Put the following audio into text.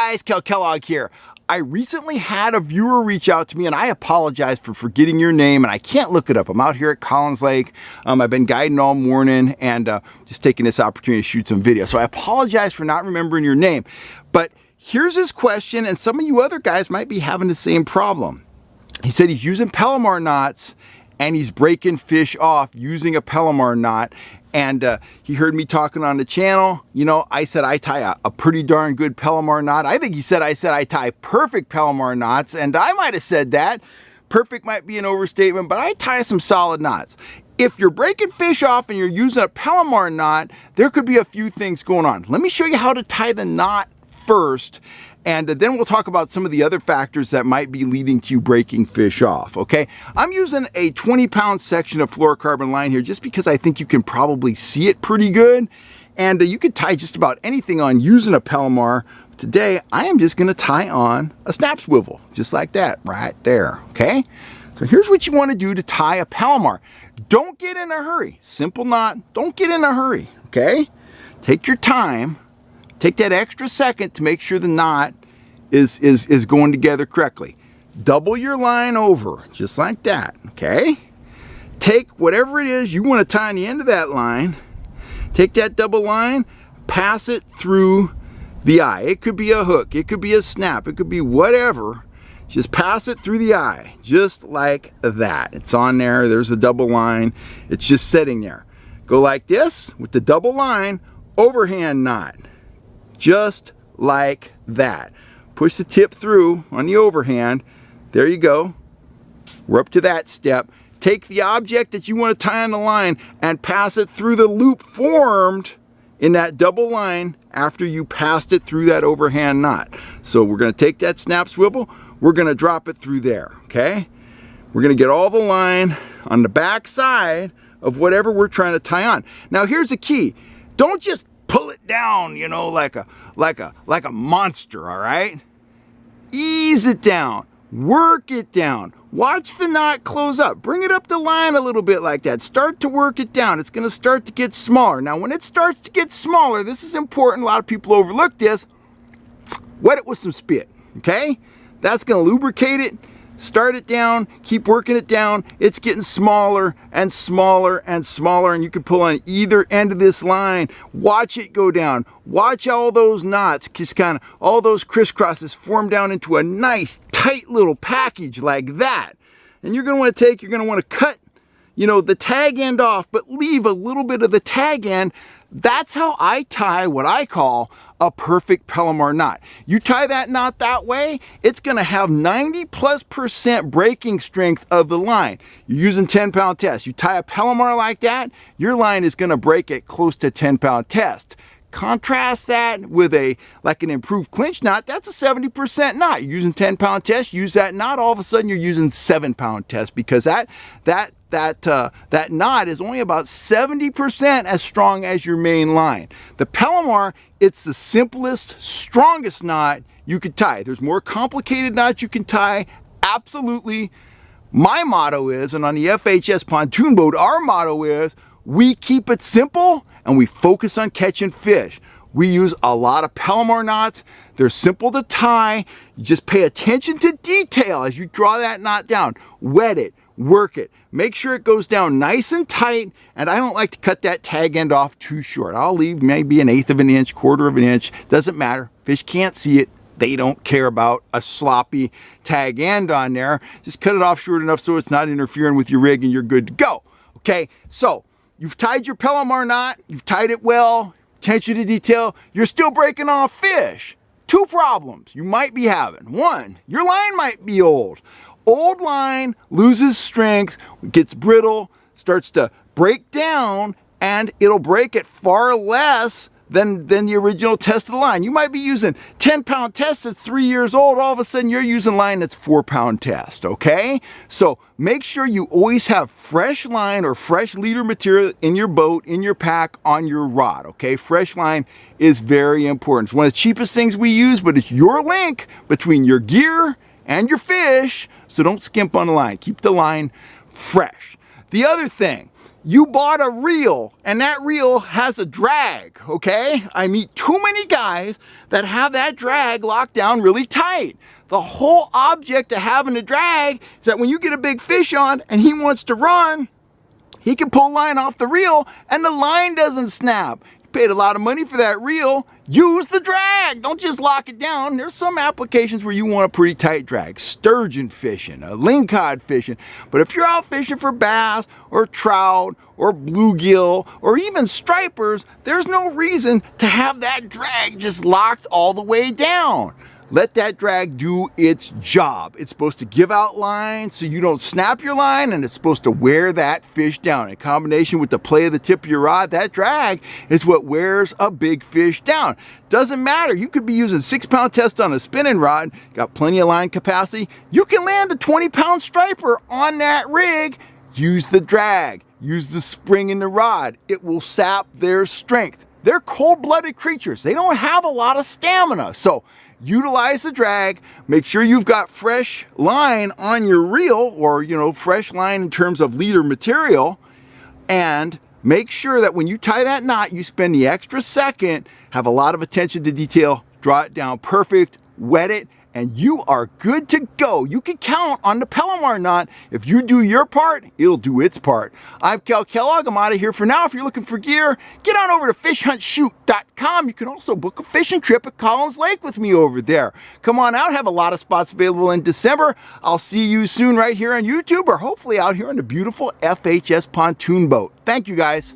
guys, Kel Kellogg here. I recently had a viewer reach out to me, and I apologize for forgetting your name, and I can't look it up. I'm out here at Collins Lake. I've been guiding all morning and just taking this opportunity to shoot some video. So I apologize for not remembering your name. But here's his question, and some of you other guys might be having the same problem. He said he's using Palomar knots, and he's breaking fish off using a Palomar knot. And he heard me talking on the channel. You know, I said I tie a pretty darn good Palomar knot. I think he said I tie perfect Palomar knots, and I might have said that. Perfect might be an overstatement, but I tie some solid knots. If you're breaking fish off and you're using a Palomar knot, there could be a few things going on. Let me show you how to tie the knot first, and then we'll talk about some of the other factors that might be leading to you breaking fish off, okay? I'm using a 20-pound section of fluorocarbon line here just because I think you can probably see it pretty good. And you could tie just about anything on using a Palomar. Today, I am just gonna tie on a snap swivel, just like that, right there, okay? So here's what you wanna do to tie a Palomar. Don't get in a hurry. Simple knot, don't get in a hurry, okay? Take your time. Take that extra second to make sure the knot is going together correctly. Double your line over, just like that, okay? Take whatever it is you want to tie on the end of that line, take that double line, pass it through the eye. It could be a hook, it could be a snap, it could be whatever. Just pass it through the eye, just like that. It's on there, there's a double line, it's just sitting there. Go like this with the double line, overhand knot. Just like that. Push the tip through on the overhand. There you go. We're up to that step. Take the object that you want to tie on the line and pass it through the loop formed in that double line after you passed it through that overhand knot. So we're going to take that snap swivel. We're going to drop it through there. Okay? We're going to get all the line on the back side of whatever we're trying to tie on. Now here's the key. Don't just pull it down, you know, like a monster, all right? Ease it down, work it down. Watch the knot close up. Bring it up the line a little bit like that. Start to work it down. It's going to start to get smaller. Now, when it starts to get smaller, this is important. A lot of people overlook this. Wet it with some spit, okay? That's going to lubricate it. Start it down, keep working it down. It's getting smaller and smaller and smaller, and you can pull on either end of this line. Watch it go down. Watch all those knots, just kind of all those crisscrosses form down into a nice tight little package like that. And you're going to want to cut, you know, the tag end off, but leave a little bit of the tag end. That's how I tie what I call a perfect Palomar knot. You tie that knot that way, it's going to have 90+% breaking strength of the line. You're using 10-pound test. You tie a Palomar like that, your line is going to break at close to 10-pound test. Contrast that with an improved clinch knot. That's a 70% knot. You're using 10-pound test, use that knot, all of a sudden you're using 7-pound test, because that knot is only about 70% as strong as your main line. The Palomar, it's the simplest, strongest knot you could tie. There's more complicated knots you can tie, absolutely. My motto is, and on the FHS pontoon boat, our motto is, we keep it simple and we focus on catching fish. We use a lot of Palomar knots. They're simple to tie. You just pay attention to detail as you draw that knot down. Wet it, work it. Make sure it goes down nice and tight, and I don't like to cut that tag end off too short. I'll leave maybe 1/8 of an inch, 1/4 of an inch. Doesn't matter. Fish can't see it. They don't care about a sloppy tag end on there. Just cut it off short enough so it's not interfering with your rig and you're good to go. Okay, so you've tied your Palomar knot. You've tied it well. Attention to detail. You're still breaking off fish. 2 problems you might be having. 1, your line might be old. Old line loses strength, gets brittle, starts to break down, and it'll break at far less than the original test of the line. You might be using 10-pound test that's 3 years old. All of a sudden, you're using line that's 4-pound test, okay? So make sure you always have fresh line or fresh leader material in your boat, in your pack, on your rod, okay? Fresh line is very important. It's one of the cheapest things we use, but it's your link between your gear and your fish, so don't skimp on the line. Keep the line fresh. The other thing, You bought a reel and that reel has a drag, okay? I meet too many guys that have that drag locked down really tight. The whole object of having a drag is that when you get a big fish on and he wants to run, he can pull line off the reel and the line doesn't snap. You paid a lot of money for that reel. Use the drag. Don't just lock it down. There's some applications where you want a pretty tight drag. Sturgeon fishing, lingcod fishing. But if you're out fishing for bass or trout or bluegill or even stripers, there's no reason to have that drag just locked all the way down. Let that drag do its job. It's supposed to give out line so you don't snap your line, and it's supposed to wear that fish down. In combination with the play of the tip of your rod, that drag is what wears a big fish down. Doesn't matter. You could be using 6-pound test on a spinning rod, got plenty of line capacity. You can land a 20-pound striper on that rig. Use the drag. Use the spring in the rod. It will sap their strength. They're cold-blooded creatures. They don't have a lot of stamina. So utilize the drag. Make sure you've got fresh line on your reel, or, fresh line in terms of leader material. And make sure that when you tie that knot, you spend the extra second, have a lot of attention to detail, draw it down perfect, wet it, and you are good to go. You can count on the Palomar knot. If you do your part, it'll do its part. I'm Cal Kellogg. I'm out of here for now. If you're looking for gear, get on over to fishhuntshoot.com. You can also book a fishing trip at Collins Lake with me over there. Come on out. Have a lot of spots available in December. I'll see you soon right here on YouTube, or hopefully out here on the beautiful FHS pontoon boat. Thank you, guys.